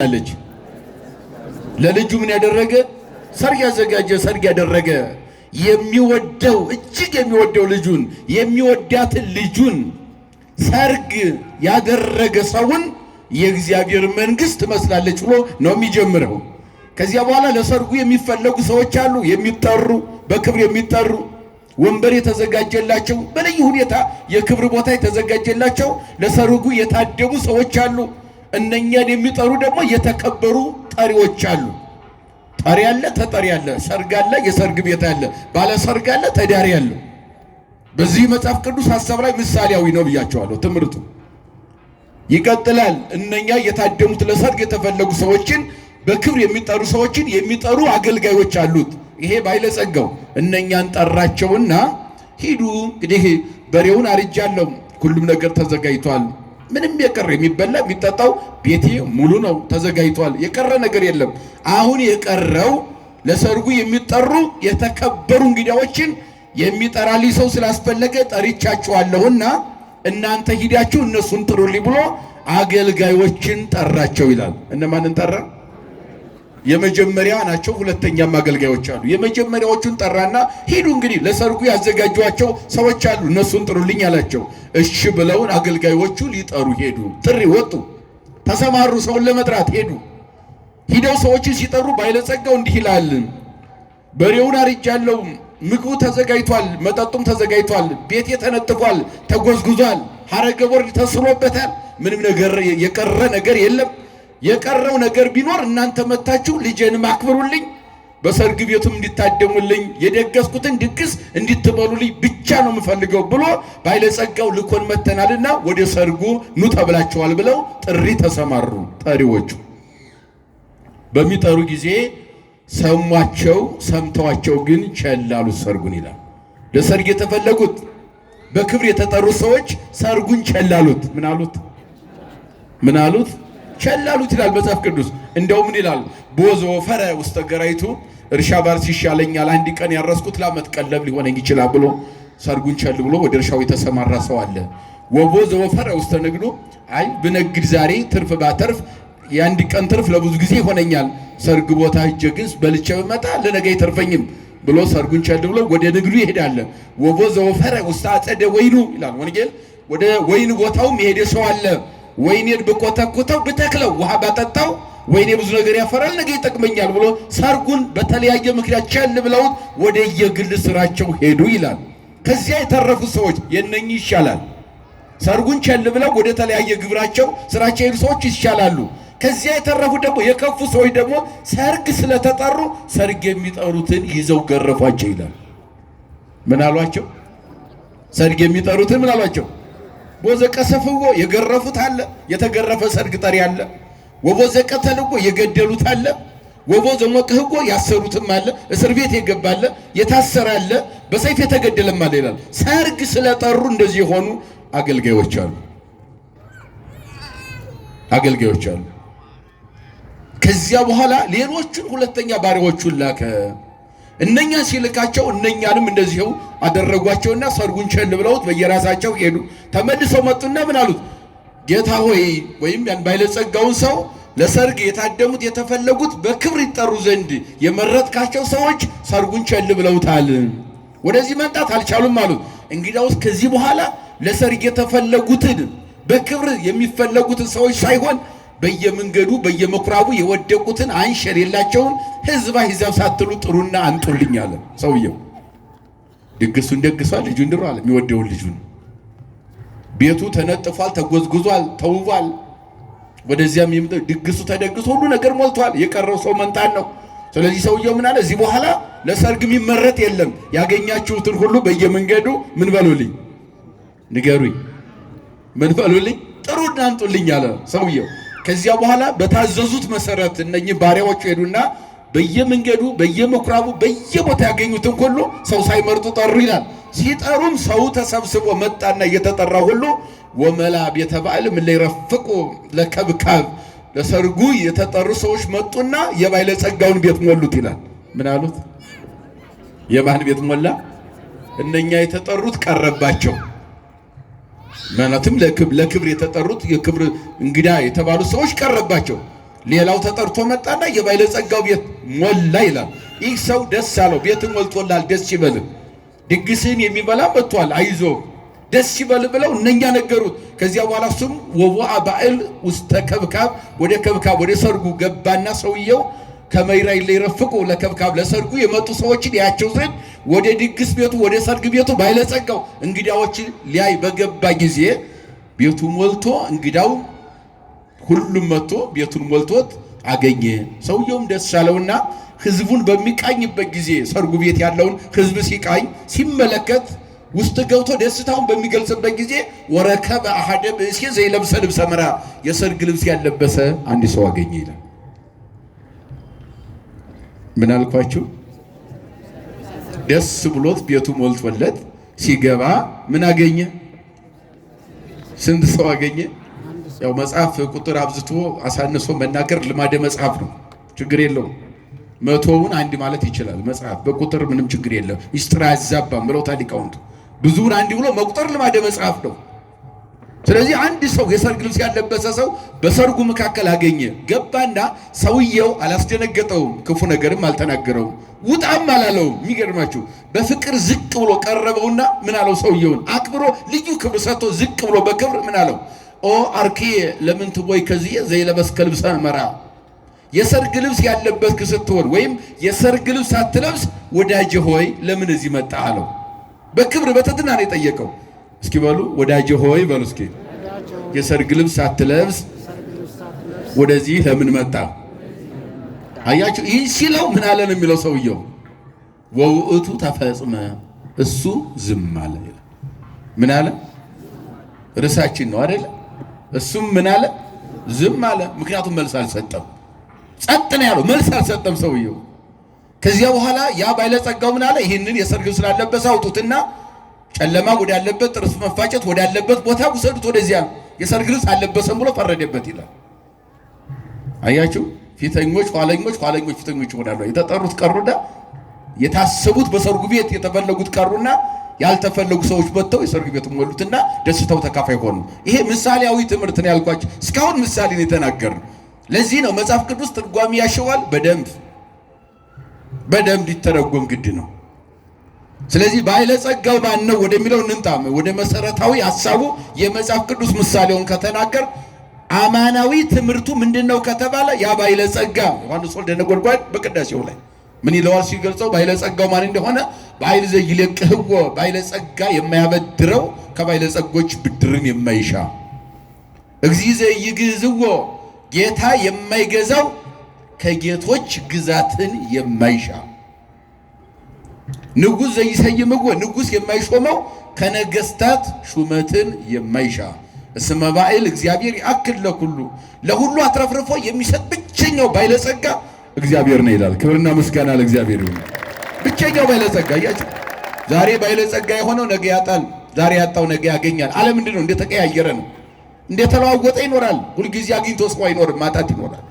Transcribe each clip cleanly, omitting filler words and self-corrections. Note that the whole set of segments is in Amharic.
ልጅ ለልጁ ምን ያደረገ ሰርግ ያዘጋጀ ሰርግ ያደረገ የሚወደው እጅግ የሚወደው ልጁን የሚወዳትን ልጁን ሰርግ ያደረገ ሰውን የእግዚአብሔር መንግስት መስላለች ብሎ ነው የሚጀምረው። ከዚያ በኋላ ለሰርጉ የሚፈለጉ ሰዎች አሉ፣ የሚጠሩ በክብር የሚጠሩ ወንበር የተዘጋጀላቸው በልዩ ሁኔታ የክብር ቦታ የተዘጋጀላቸው ለሰርጉ የታደሙ ሰዎች አሉ። እነኛን የሚጠሩ ደግሞ የተከበሩ ጠሪዎች አሉ። ጠሪ አለ፣ ተጠሪ አለ፣ ሰርግ አለ፣ የሰርግ ቤት አለ፣ ባለ ሰርግ አለ፣ ተዳሪ አለ። በዚህ መጽሐፍ ቅዱስ ሐሳብ ላይ ምሳሌያዊ ነው ብያቸዋለሁ። ትምህርቱ ይቀጥላል። እነኛ የታደሙት ለሰርግ የተፈለጉ ሰዎችን በክብር የሚጠሩ ሰዎችን የሚጠሩ አገልጋዮች አሉት። ይሄ ባለጸጋው እነኛን ጠራቸውና ሂዱ እንግዲህ በሬውን አርጃለሁ፣ ሁሉም ነገር ተዘጋጅቷል። ምንም የቀረ የሚበላ የሚጠጣው ቤቴ ሙሉ ነው፣ ተዘጋጅቷል። የቀረ ነገር የለም። አሁን የቀረው ለሰርጉ የሚጠሩ የተከበሩ እንግዳዎችን የሚጠራልኝ ሰው ስላስፈለገ ጠርቻችኋለሁና እናንተ ሂዳችሁ እነሱን ጥሩልኝ ብሎ አገልጋዮችን ጠራቸው ይላል። እነማንን ጠራ? የመጀመሪያ ናቸው። ሁለተኛም አገልጋዮች አሉ። የመጀመሪያዎቹን ጠራና ሂዱ እንግዲህ ለሰርጉ ያዘጋጇቸው ሰዎች አሉ፣ እነሱን ጥሩልኝ አላቸው። እሺ ብለውን አገልጋዮቹ ሊጠሩ ሄዱ። ጥሪ ወጡ፣ ተሰማሩ፣ ሰውን ለመጥራት ሄዱ። ሂደው ሰዎችን ሲጠሩ ባለጸጋው እንዲህ ይላል፣ በሬውን አርጃለሁ፣ ምግቡ ተዘጋጅቷል፣ መጠጡም ተዘጋጅቷል፣ ቤቴ ተነጥፏል፣ ተጎዝጉዟል፣ ሐረገ ወርቅ ተስሎበታል። ምንም ነገር የቀረ ነገር የለም። የቀረው ነገር ቢኖር እናንተ መታችሁ ልጄንም አክብሩልኝ፣ በሰርግ ቤቱም እንዲታደሙልኝ፣ የደገስኩትን ድግስ እንዲትበሉልኝ ብቻ ነው የምፈልገው ብሎ ባለጸጋው ልኮን መተናልና ወደ ሰርጉ ኑ ተብላችኋል ብለው ጥሪ ተሰማሩ። ጠሪዎቹ በሚጠሩ ጊዜ ሰሟቸው፣ ሰምተዋቸው ግን ቸል አሉት ሰርጉን ይላል። ለሰርግ የተፈለጉት በክብር የተጠሩ ሰዎች ሰርጉን ቸል አሉት። ምን አሉት? ቸላሉት ይላል መጽሐፍ ቅዱስ። እንደው ምን ይላል? ቦዞ ፈረ ውስተ ገራይቱ እርሻ ባርስ ይሻለኛል፣ አንድ ቀን ያረስኩት ለዓመት ቀለብ ሊሆነኝ ይችላል ብሎ ሰርጉን ቸል ብሎ ወደ እርሻው የተሰማራ ሰው አለ። ወቦዞ ፈረ ውስተ ንግዱ አይ ብነግድ ዛሬ ትርፍ ባተርፍ የአንድ ቀን ትርፍ ለብዙ ጊዜ ይሆነኛል፣ ሰርግ ቦታ ሂጄ ግን በልቼ ብመጣ ለነገ አይተርፈኝም ብሎ ሰርጉን ቸል ብሎ ወደ ንግዱ ይሄዳል። ወቦዞ ፈረ ውስተ አጸደ ወይኑ ይላል ወንጌል። ወደ ወይን ቦታውም የሄደ ሰው አለ። ወይኔን ብኮተኩተው ብተክለው ውሃ ባጠጣው ወይኔ ብዙ ነገር ያፈራል፣ ነገ ይጠቅመኛል ብሎ ሰርጉን በተለያየ ምክንያት ቸል ብለውት ወደ የግል ስራቸው ሄዱ ይላል። ከዚያ የተረፉ ሰዎች የነኚህ ይሻላል። ሰርጉን ቸል ብለው ወደ ተለያየ ግብራቸው ስራቸው ሄዱ ሰዎች ይሻላሉ። ከዚያ የተረፉ ደግሞ የከፉ ሰዎች ደግሞ ሰርግ ስለተጠሩ ሰርግ የሚጠሩትን ይዘው ገረፏቸው ይላል። ምን አሏቸው? ሰርግ የሚጠሩትን ምን አሏቸው? ወዘቀሰፍዎ የገረፉት አለ፣ የተገረፈ ሰርግ ጠሪ አለ። ወዘቀተልዎ የገደሉት አለ። ወዘሞቅህዎ ያሰሩትም አለ፣ እስር ቤት የገባ አለ፣ የታሰረ አለ፣ በሰይፍ የተገደለም አለ ይላል። ሰርግ ስለጠሩ እንደዚህ የሆኑ አገልጋዮች አሉ። ከዚያ በኋላ ሌሎቹን ሁለተኛ ባሪያዎቹን ላከ። እነኛ ሲልካቸው እነኛንም እንደዚሁ አደረጓቸውና ሰርጉን ቸል ብለውት በየራሳቸው ሄዱ። ተመልሰው መጡና ምን አሉት? ጌታ ሆይ ወይም ያን ባለጸጋውን ሰው ለሰርግ የታደሙት የተፈለጉት በክብር ይጠሩ ዘንድ የመረጥካቸው ሰዎች ሰርጉን ቸል ብለውታል፣ ወደዚህ መምጣት አልቻሉም አሉት። እንግዲያውስ ከዚህ በኋላ ለሰርግ የተፈለጉትን በክብር የሚፈለጉትን ሰዎች ሳይሆን በየመንገዱ በየመኩራቡ የወደቁትን አንሸር የላቸውን ህዝብ ሂሳብ ሳትሉ ጥሩና አንጡልኝ አለ። ሰውየው ድግሱን ደግሷል፣ ልጁን ድሯል። የሚወደውን ልጁን ቤቱ ተነጥፏል፣ ተጎዝጉዟል፣ ተውቧል። ወደዚያም የሚመጣው ድግሱ ተደግሶ ሁሉ ነገር ሞልቷል። የቀረው ሰው መንጣን ነው። ስለዚህ ሰውየው ምን አለ? እዚህ በኋላ ለሰርግ የሚመረጥ የለም። ያገኛችሁትን ሁሉ በየመንገዱ ምን በሉልኝ፣ ንገሩኝ፣ ምን በሉልኝ፣ ጥሩና አንጡልኝ አለ ሰውየው። ከዚያ በኋላ በታዘዙት መሰረት እነኚህ ባሪያዎቹ ሄዱና በየመንገዱ በየመኩራቡ በየቦታ ያገኙትን ሁሉ ሰው ሳይመርጡ ጠሩ ይላል። ሲጠሩም ሰው ተሰብስቦ መጣና እየተጠራ ሁሉ ወመላ ቤተ በዓል ምን ላይ ረፍቁ ለከብካብ ለሰርጉ የተጠሩ ሰዎች መጡና የባለጸጋውን ቤት ሞሉት ይላል። ምን አሉት? የማን ቤት ሞላ? እነኛ የተጠሩት ቀረባቸው። ማለትም ለክብር የተጠሩት የክብር እንግዳ የተባሉ ሰዎች ቀረባቸው። ሌላው ተጠርቶ መጣና የባለጸጋው ቤት ሞላ ይላል። ይህ ሰው ደስ አለው። ቤት ሞልቶላል፣ ደስ ይበል፣ ድግስን የሚበላ መጥቷል፣ አይዞ ደስ ይበል ብለው እነኛ ነገሩት። ከዚያ በኋላ እሱም ወቦአ ባዕል ውስተ ከብካብ፣ ወደ ከብካብ ወደ ሰርጉ ገባና ሰውየው ከመይራይ ለይረፍቁ ለከብካብ ለሰርጉ የመጡ ሰዎችን ያያቸው ዘንድ ወደ ድግስ ቤቱ ወደ ሰርግ ቤቱ ባለጸጋው እንግዳዎችን ሊያይ በገባ ጊዜ ቤቱ ሞልቶ እንግዳው ሁሉም መጥቶ ቤቱን ሞልቶት አገኘ። ሰውየውም ደስ አለውና ህዝቡን በሚቃኝበት ጊዜ ሰርጉ ቤት ያለውን ህዝብ ሲቃኝ ሲመለከት ውስጥ ገብቶ ደስታውን በሚገልጽበት ጊዜ ወረከበ አሐደ ብእሴ ዘይለብሰ ልብሰ መራ፣ የሰርግ ልብስ ያለበሰ አንድ ሰው አገኘ ይላል። ምን አልኳችሁ? ደስ ብሎት ቤቱ ሞልቶለት ሲገባ ምን አገኘ? ስንት ሰው አገኘ? ያው መጽሐፍ ቁጥር አብዝቶ አሳንሶ መናገር ልማደ መጽሐፍ ነው፣ ችግር የለውም። መቶውን አንድ ማለት ይችላል መጽሐፍ በቁጥር ምንም ችግር የለም። ሚስጥር አያዛባም ብለውታል ሊቃውንቱ። ብዙውን አንድ ብሎ መቁጠር ልማደ መጽሐፍ ነው። ስለዚህ አንድ ሰው የሰርግ ልብስ ያለበሰ ሰው በሰርጉ መካከል አገኘ። ገባና ሰውየው አላስደነገጠውም፣ ክፉ ነገርም አልተናገረውም፣ ውጣም አላለውም። የሚገርማችሁ በፍቅር ዝቅ ብሎ ቀረበውና ምን አለው? ሰውየውን አክብሮ ልዩ ክብር ሰጥቶ ዝቅ ብሎ በክብር ምን አለው? ኦ አርክዬ ለምን ትቦይ ከዚህ ዘይለበስከ ልብሰ መራ፣ የሰርግ ልብስ ያለበስክ ስትሆን ወይም የሰርግ ልብስ ሳትለብስ ወዳጄ ሆይ ለምን እዚህ መጣ አለው። በክብር በትህትና ነው የጠየቀው። እስኪ በሉ ወዳጄ ሆይ በሉ እስኪ። የሰርግ ልብስ ሳትለብስ ወደዚህ ለምን መጣ? አያችሁ፣ ይህ ሲለው ምን አለ ነው የሚለው ሰውየው። ወውእቱ ተፈጽመ፣ እሱ ዝም አለ። ምን አለ? ርዕሳችን ነው አይደለ? እሱም ምን አለ? ዝም አለ። ምክንያቱም መልስ አልሰጠም። ጸጥ ነው ያለው፣ መልስ አልሰጠም ሰውየው። ከዚያ በኋላ ያ ባለጸጋው ምን አለ? ይህንን የሰርግ ልብስ ስላለበሰ አውጡትና ጨለማ ወዳለበት ጥርስ መፋጨት ወዳለበት ቦታ ውሰዱት፣ ወደዚያ የሰርግ ልብስ አልለበሰም ብሎ ፈረደበት ይላል። አያችሁ፣ ፊተኞች ኋለኞች፣ ኋለኞች ፊተኞች ይሆናሉ። የተጠሩት ቀሩና የታሰቡት በሰርጉ ቤት የተፈለጉት ቀሩና ያልተፈለጉ ሰዎች መጥተው የሰርግ ቤት ሞሉትና ደስታው ተካፋይ ሆኑ። ይሄ ምሳሌያዊ ትምህርት ነው ያልኳችሁ። እስካሁን ምሳሌ ነው የተናገርነው። ለዚህ ነው መጽሐፍ ቅዱስ ትርጓሜ ያሸዋል በደንብ ሊተረጎም ግድ ነው። ስለዚህ ባለጸጋው ማን ነው ወደሚለው እንምጣ። ወደ መሰረታዊ ሐሳቡ የመጽሐፍ ቅዱስ ምሳሌውን ከተናገር አማናዊ ትምህርቱ ምንድነው ከተባለ ያ ባለጸጋ ዮሐንስ ወልደ ነጎድጓድ በቅዳሴው ላይ ምን ይለዋል ሲገልጸው ባለጸጋው ማን እንደሆነ በኃይል ዘይለቅህዎ፣ ባለጸጋ የማያበድረው ከባለጸጎች ብድርን የማይሻ እግዚእ ዘይግዝዎ፣ ጌታ የማይገዛው ከጌቶች ግዛትን የማይሻ ንጉሥ ዘይሰይምዎ፣ ንጉሥ የማይሾመው ከነገስታት ሹመትን የማይሻ እስመ ባዕል እግዚአብሔር ያክል ለሁሉ አትረፍርፎ የሚሰጥ ብቸኛው ባለጸጋ እግዚአብሔር ነው ይላል። ክብርና ምስጋና ለእግዚአብሔር ይሁን። ብቸኛው ባለጸጋ አያችሁ። ዛሬ ባለጸጋ የሆነው ነገ ያጣል፣ ዛሬ ያጣው ነገ ያገኛል። ዓለም ምንድን ነው? እንደተቀያየረ ነው፣ እንደተለዋወጠ ይኖራል። ሁልጊዜ አግኝቶ ሰው አይኖርም፣ ማጣት ይኖራል።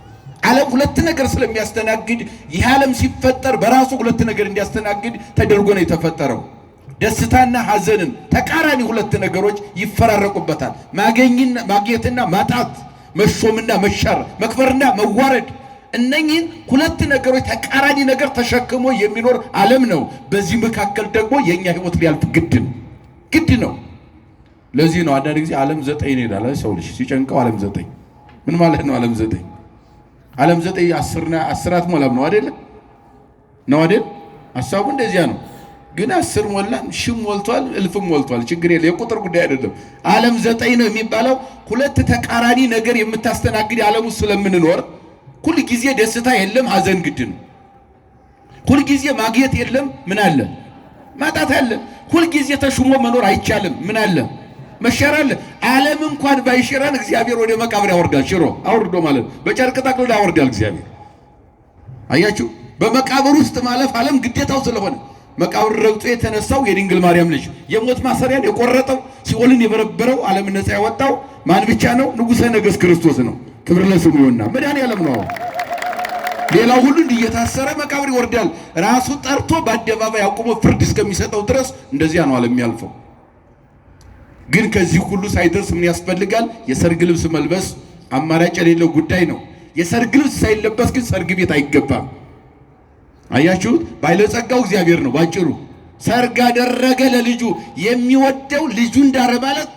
ዓለም ሁለት ነገር ስለሚያስተናግድ ይህ ዓለም ሲፈጠር በራሱ ሁለት ነገር እንዲያስተናግድ ተደርጎ ነው የተፈጠረው። ደስታና ሐዘንን ተቃራኒ ሁለት ነገሮች ይፈራረቁበታል። ማግኘትና ማጣት፣ መሾምና መሻር፣ መክበርና መዋረድ፣ እነኚህን ሁለት ነገሮች ተቃራኒ ነገር ተሸክሞ የሚኖር ዓለም ነው። በዚህ መካከል ደግሞ የኛ ህይወት ሊያልፍ ግድ ነው። ለዚህ ነው አንዳንድ ጊዜ ዓለም 9 ይላል ሰው ልጅ ሲጨንቀው። ዓለም 9 ምን ማለት ነው? ዓለም 9 10 አትሞላም ነው አይደል? ሐሳቡ እንደዚያ ነው። ግን 10 ሞላን፣ ሺህም ሞልቷል፣ እልፍም ሞልቷል። ችግር የለም፣ የቁጥር ጉዳይ አይደለም። ዓለም 9 ነው የሚባለው ሁለት ተቃራኒ ነገር የምታስተናግድ ዓለም ውስጥ ስለምንኖር ሁል ጊዜ ደስታ የለም፣ ሐዘን ግድ ነው። ሁል ጊዜ ማግኘት የለም፣ ምን አለ? ማጣት አለ። ሁል ጊዜ ተሹሞ መኖር አይቻልም፣ ምን አለ? መሻር አለ። ዓለም እንኳን ባይሽረን እግዚአብሔር ወደ መቃብር ያወርዳል። ሽሮ አውርዶ ማለት በጨርቅ ጠቅልሎ ያወርዳል እግዚአብሔር። አያችሁ፣ በመቃብር ውስጥ ማለፍ ዓለም ግዴታው ስለሆነ መቃብር ረግጦ የተነሳው የድንግል ማርያም ልጅ የሞት ማሰሪያን የቆረጠው ሲኦልን የበረበረው ዓለምን ነፃ ያወጣው ማን ብቻ ነው? ንጉሠ ነገሥት ክርስቶስ ነው። ክብር ለስሙ ይሁንና መድኃኔዓለም ነው። ሌላው ሁሉ እየታሰረ መቃብር ይወርዳል። ራሱ ጠርቶ በአደባባይ አቁሞ ፍርድ እስከሚሰጠው ድረስ እንደዚያ ነው ዓለም የሚያልፈው። ግን ከዚህ ሁሉ ሳይደርስ ምን ያስፈልጋል? የሰርግ ልብስ መልበስ አማራጭ የሌለው ጉዳይ ነው። የሰርግ ልብስ ሳይለበስ ግን ሰርግ ቤት አይገባም። አያችሁት? ባለጸጋው እግዚአብሔር ነው ባጭሩ። ሰርግ አደረገ ለልጁ የሚወደው ልጁን ዳረ ማለት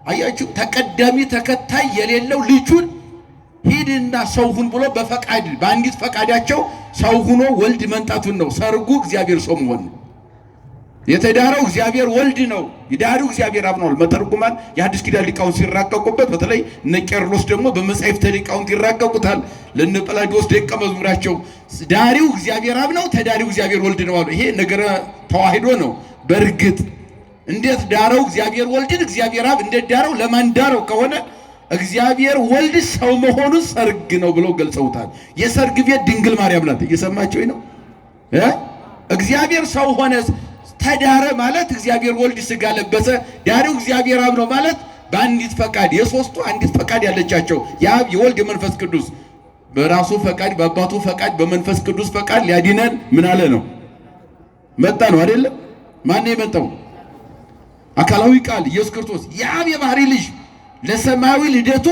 አያችሁ፣ ተቀዳሚ ተከታይ የሌለው ልጁን ሂድና ሰው ሁን ብሎ በፈቃድ በአንዲት ፈቃዳቸው ሰው ሁኖ ወልድ መንጣቱን ነው። ሰርጉ እግዚአብሔር ሰው መሆን ነው። የተዳረው እግዚአብሔር ወልድ ነው። የዳሪው እግዚአብሔር አብ ነው። መተርጉማን የሐዲስ ኪዳን ሊቃውንት ሲራቀቁበት፣ በተለይ እነ ቄርሎስ ደግሞ በመጻሕፍተ ሊቃውንት ይራቀቁታል። ለእነ ጰላዲዮስ ደቀ መዝሙራቸው ዳሪው እግዚአብሔር አብ ነው፣ ተዳሪው እግዚአብሔር ወልድ ነው አሉ። ይሄ ነገረ ተዋሂዶ ነው። በእርግጥ እንዴት ዳረው እግዚአብሔር ወልድን እግዚአብሔር አብ እንዴት ዳረው ለማን ዳረው ከሆነ እግዚአብሔር ወልድ ሰው መሆኑ ሰርግ ነው ብለው ገልጸውታል። የሰርግ ቤት ድንግል ማርያም ናት። እየሰማችሁ ነው? እግዚአብሔር ሰው ሆነ ተዳረ ማለት እግዚአብሔር ወልድ ሥጋ ለበሰ። ዳሪው እግዚአብሔር አብ ነው ማለት በአንዲት ፈቃድ የሶስቱ አንዲት ፈቃድ ያለቻቸው የአብ የወልድ የመንፈስ ቅዱስ በራሱ ፈቃድ በአባቱ ፈቃድ በመንፈስ ቅዱስ ፈቃድ ሊያድነን ምን አለ ነው መጣ ነው አይደለም? ማን ነው የመጣው? አካላዊ ቃል ኢየሱስ ክርስቶስ የአብ የባህሪ ልጅ ለሰማያዊ ልደቱ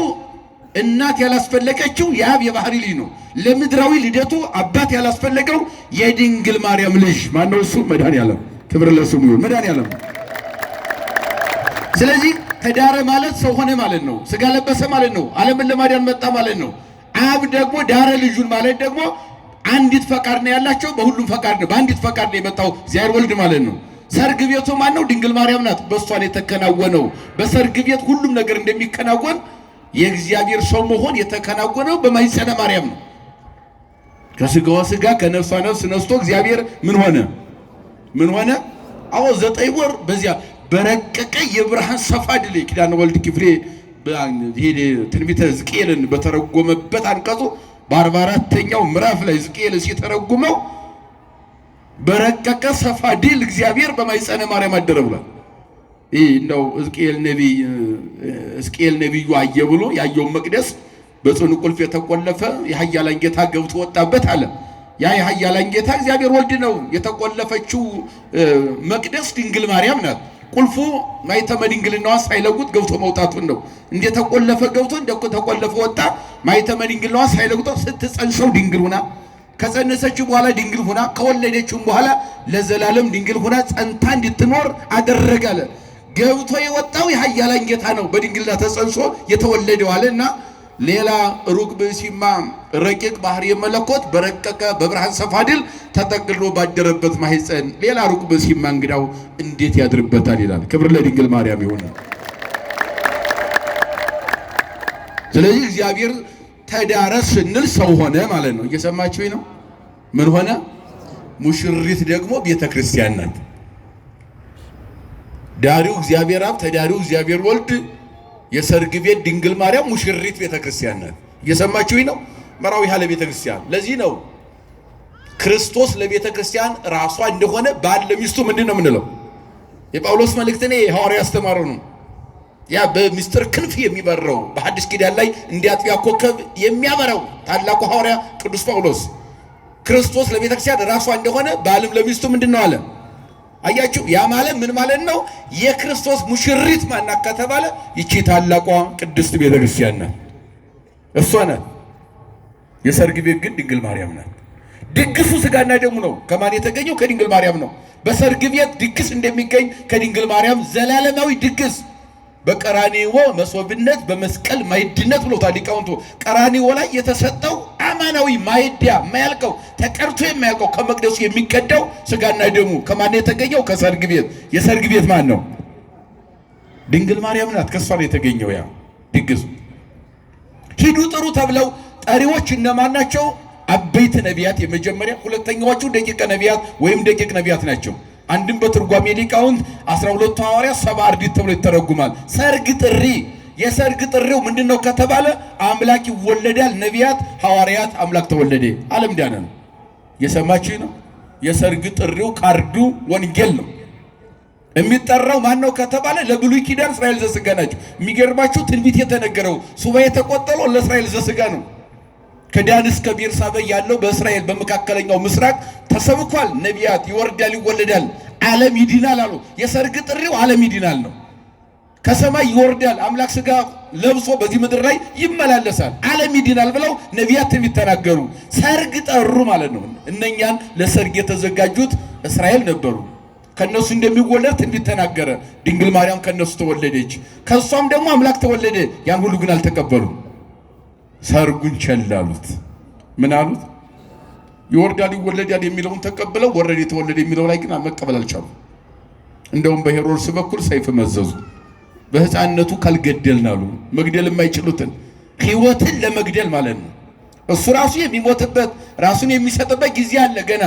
እናት ያላስፈለገችው የአብ የባህሪ ልጅ ነው። ለምድራዊ ልደቱ አባት ያላስፈለገው የድንግል ማርያም ልጅ ማነው? እሱ መድኃኔዓለም። ክብር ለስሙ ይሁን። መድኃኔዓለም። ስለዚህ ተዳረ ማለት ሰው ሆነ ማለት ነው። ሥጋ ለበሰ ማለት ነው። ዓለምን ለማዳን መጣ ማለት ነው። አብ ደግሞ ዳረ ልጁን ማለት ደግሞ አንዲት ፈቃድ ነው ያላቸው። በሁሉም ፈቃድ ነው፣ በአንዲት ፈቃድ ነው የመጣው እግዚአብሔር ወልድ ማለት ነው። ሰርግ ቤቱ ማን ነው? ድንግል ማርያም ናት። በእሷን የተከናወነው በሰርግ ቤት ሁሉም ነገር እንደሚከናወን የእግዚአብሔር ሰው መሆን የተከናወነው በማኅፀነ ማርያም ነው። ከሥጋዋ ሥጋ ከነፍሷ ነፍስ ነስቶ እግዚአብሔር ምን ሆነ? ምን ሆነ? አዎ 9 ወር በዚያ በረቀቀ የብርሃን ሰፋድል ኪዳነ ወልድ ክፍሌ ትንቢተ ሕዝቅኤልን በተረጎመበት አንቀጹ በ44ኛው ምዕራፍ ላይ ሕዝቅኤል ሲተረጉመው በረቀቀ ሰፋድል እግዚአብሔር በማኅፀነ ማርያም አደረ ብሏል። ይህ እንደው ሕዝቅኤል ነቢዩ አየ ብሎ ያየውን መቅደስ በጽኑ ቁልፍ የተቆለፈ የኃያላን ጌታ ገብቶ ወጣበት አለ። ያ የኃያላን ጌታ እግዚአብሔር ወልድ ነው። የተቆለፈችው መቅደስ ድንግል ማርያም ናት። ቁልፉ ማኅተመ ድንግልናዋ ሳይለውጥ ገብቶ መውጣቱን ነው። እንደተቆለፈ ገብቶ እንደተቆለፈ ወጣ። ማኅተመ ድንግልናዋ ሳይለውጥ ስትጸንሰው ድንግል ሆና ከጸነሰችው በኋላ ድንግል ሆና ከወለደችው በኋላ ለዘላለም ድንግል ሆና ጸንታ እንድትኖር አደረጋለ። ገብቶ የወጣው የኃያላን ጌታ ነው። በድንግልና ተጸንሶ የተወለደው አለና ሌላ ሩቅ ብእሲማ ረቂቅ ባህሪ የመለኮት በረቀቀ በብርሃን ሰፋድል ተጠቅልሎ ባደረበት ማኅፀን ሌላ ሩቅ ብእሲማ እንግዳው እንዴት ያድርበታል ይላል። ክብር ለድንግል ማርያም ይሁን። ስለዚህ እግዚአብሔር ተዳረ ስንል ሰው ሆነ ማለት ነው። እየሰማችሁኝ ነው? ምን ሆነ? ሙሽሪት ደግሞ ቤተ ክርስቲያን ናት። ዳሪው እግዚአብሔር አብ ተዳሪው እግዚአብሔር ወልድ የሰርግ ቤት ድንግል ማርያም ሙሽሪት ቤተ ክርስቲያን ናት። እየሰማችሁኝ ነው? መራዊ ያለ ቤተ ክርስቲያን። ለዚህ ነው ክርስቶስ ለቤተ ክርስቲያን ራሷ እንደሆነ ባል ለሚስቱ ምንድን ነው የምንለው? የጳውሎስ መልእክት ነው፣ የሐዋርያ አስተማረው ነው። ያ በሚስጥር ክንፍ የሚበረው በሐዲስ ኪዳን ላይ እንዲያጥቢያ ኮከብ የሚያበራው ታላቁ ሐዋርያ ቅዱስ ጳውሎስ ክርስቶስ ለቤተ ክርስቲያን ራሷ እንደሆነ ባልም ለሚስቱ ምንድን ነው አለ። አያችሁ? ያ ማለት ምን ማለት ነው? የክርስቶስ ሙሽሪት ማናት ከተባለ ይቺ ታላቋ ቅድስት ቤተ ክርስቲያን ናት። እሷ ናት። የሰርግ ቤት ግን ድንግል ማርያም ናት። ድግሱ ሥጋና ደሙ ነው። ከማን የተገኘው? ከድንግል ማርያም ነው። በሰርግ ቤት ድግስ እንደሚገኝ ከድንግል ማርያም ዘላለማዊ ድግስ በቀራንዮ መሶብነት በመስቀል ማዕድነት ብሎታል ሊቃውንቱ። ቀራንዮ ላይ የተሰጠው አማናዊ ማዕድያ የማያልቀው ተቀርቶ የማያልቀው ከመቅደሱ የሚቀዳው ሥጋና ደሙ ከማን የተገኘው? ከሰርግ ቤት። የሰርግ ቤት ማን ነው? ድንግል ማርያም ናት። ከሷ ነው የተገኘው ያ ድግሱ። ሂዱ ጥሩ ተብለው ጠሪዎች እነማን ናቸው? አበይት ነቢያት የመጀመሪያ፣ ሁለተኛዎቹ ደቂቀ ነቢያት ወይም ደቂቅ ነቢያት ናቸው። አንድም በትርጓሜ ሊቃውንት 12 ሐዋርያት 70 አርድእት ተብሎ ይተረጉማል። ሰርግ ጥሪ። የሰርግ ጥሪው ምንድነው ከተባለ አምላክ ይወለዳል፣ ነቢያት፣ ሐዋርያት፣ አምላክ ተወለደ፣ ዓለም ዳነ ነው። የሰማችሁ ነው? የሰርግ ጥሪው ካርዱ ወንጌል ነው። የሚጠራው ማን ነው ከተባለ ለብሉይ ኪዳን እስራኤል ዘሥጋ ናቸው። የሚገርማችሁ ትንቢት የተነገረው ሱባኤ የተቆጠረው ለእስራኤል ዘሥጋ ነው። ከዳን እስከ ቤርሳቤህ ያለው በእስራኤል በመካከለኛው ምስራቅ ተሰብኳል። ነቢያት ይወርዳል ይወለዳል፣ ዓለም ይድናል አሉ። የሰርግ ጥሪው ዓለም ይድናል ነው። ከሰማይ ይወርዳል አምላክ ሥጋ ለብሶ በዚህ ምድር ላይ ይመላለሳል፣ ዓለም ይድናል ብለው ነቢያት የሚተናገሩ ሰርግ ጠሩ ማለት ነው። እነኛን ለሰርግ የተዘጋጁት እስራኤል ነበሩ። ከነሱ እንደሚወለድ ትንቢት ተናገረ። ድንግል ማርያም ከነሱ ተወለደች፣ ከሷም ደግሞ አምላክ ተወለደ። ያን ሁሉ ግን አልተቀበሉም። ሰርጉን ቸላሉት። ምን አሉት? ይወርዳል ይወለዳል የሚለውን ተቀብለው ወረደ የተወለደ የሚለው ላይ ግን መቀበል አልቻሉም። እንደውም በሄሮድስ በኩል ሰይፍ መዘዙ። በሕፃንነቱ ካልገደልን አሉ። መግደል የማይችሉትን ሕይወትን ለመግደል ማለት ነው። እሱ ራሱ የሚሞትበት ራሱን የሚሰጥበት ጊዜ አለ ገና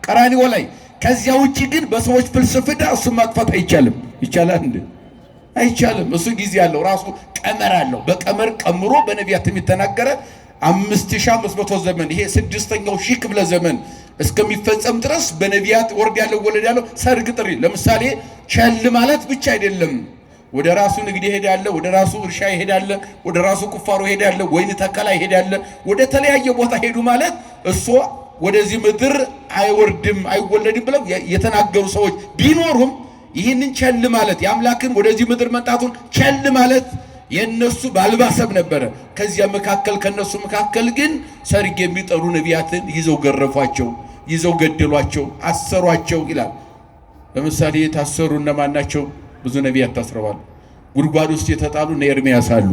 ቀራንዮ ላይ። ከዚያ ውጪ ግን በሰዎች ፍልስፍና እሱን ማጥፋት አይቻልም። ይቻላል እንዴ? አይቻልም። እሱ ጊዜ አለው፣ ራሱ ቀመር አለው። በቀመር ቀምሮ በነቢያት የሚተናገረ 5500 ዘመን ይሄ 6ኛው ሺህ ክፍለ ዘመን እስከሚፈጸም ድረስ በነቢያት ወርድ ያለው ወለድ ያለው ሰርግ ጥሪ። ለምሳሌ ቸል ማለት ብቻ አይደለም። ወደ ራሱ ንግድ ይሄዳል፣ ወደ ራሱ እርሻ ይሄዳል፣ ወደ ራሱ ቁፋሮ ይሄዳል፣ ወይን ተከላ ይሄዳል፣ ወደ ተለያየ ቦታ ሄዱ ማለት እሱ ወደዚህ ምድር አይወርድም አይወለድም ብለው የተናገሩ ሰዎች ቢኖሩም ይህንን ቸል ማለት የአምላክን ወደዚህ ምድር መጣቱን ቸል ማለት የነሱ ባልባሰብ ነበረ። ከዚያ መካከል ከነሱ መካከል ግን ሰርግ የሚጠሩ ነቢያትን ይዘው ገረፏቸው፣ ይዘው ገደሏቸው፣ አሰሯቸው ይላል። ለምሳሌ የታሰሩ እነማን ናቸው? ብዙ ነቢያት ታስረዋል። ጉድጓድ ውስጥ የተጣሉ እነ ኤርምያስ አሉ።